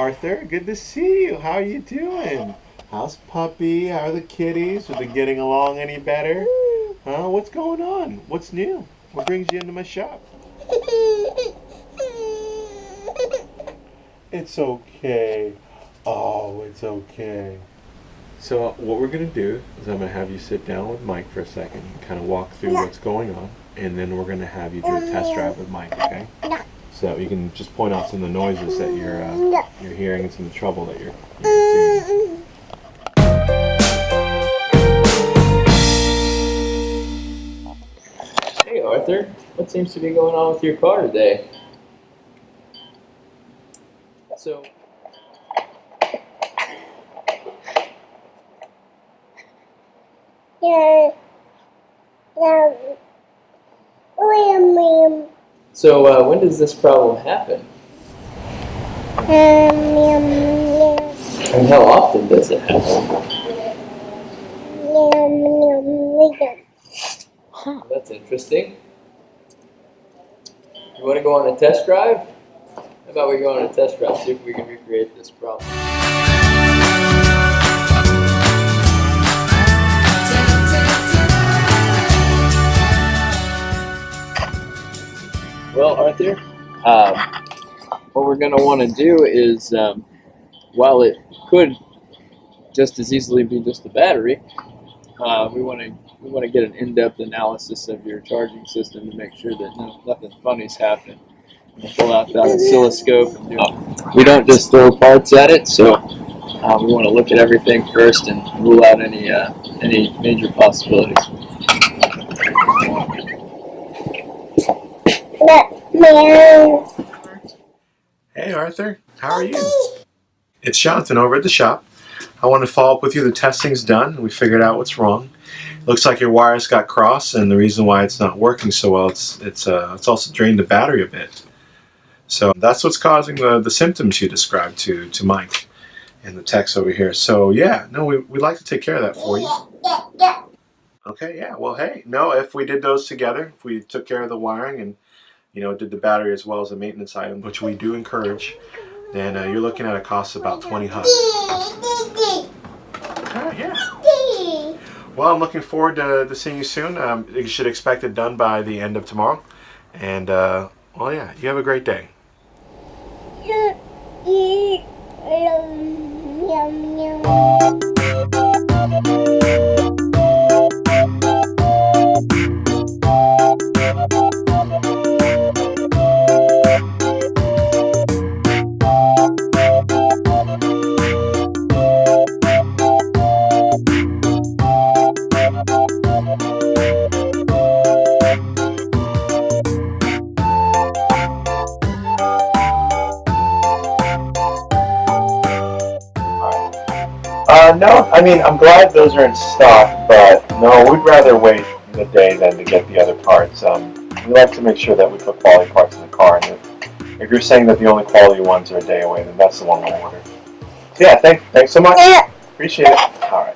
Arthur. Good to see you. How are you doing? How's Puppy? How are the kitties? Are they getting along any better? Huh? What's going on? What's new? What brings you into my shop? It's okay. Oh, it's okay. So what we're going to do is I'm going to have you sit down with Mike for a second and kind of walk through what's going on, and then we're going to have you do a test drive with Mike, okay? So you can just point out some of the noises that you're hearing and some of the trouble that you're seeing. Hey Arthur, what seems to be going on with your car today? So, when does this problem happen? And how often does it happen? That's interesting. You want to go on a test drive? How about we go on a test drive, see if we can recreate this problem. Well, Arthur, what we're going to want to do is, while it could just as easily be just a battery, we want to get an in-depth analysis of your charging system to make sure that nothing funny's happened. We'll pull out that oscilloscope and we don't just throw parts at it, so we want to look at everything first and rule out any major possibilities. Hey Arthur, how are you? It's Jonathan over at the shop. I want to follow up with you. The testing's done. We figured out what's wrong. Looks like your wires got crossed, and the reason why it's not working so well, it's also drained the battery a bit. So that's what's causing the symptoms you described to Mike in the text over here. So yeah, no, we'd like to take care of that for you. Okay, yeah. Well, hey, no, if we did those together, if we took care of the wiring and did the battery as well as a maintenance item, which we do encourage, then you're looking at a cost of about 20 hugs. Yeah. Well, I'm looking forward to seeing you soon. You should expect it done by the end of tomorrow. And, well, yeah, you have a great day. No, I mean, I'm glad those are in stock, but no, we'd rather wait the day than to get the other parts. We like to make sure that we put quality parts in the car, and if you're saying that the only quality ones are a day away, then that's the one we'll order. So yeah, thanks so much. Appreciate it. All right.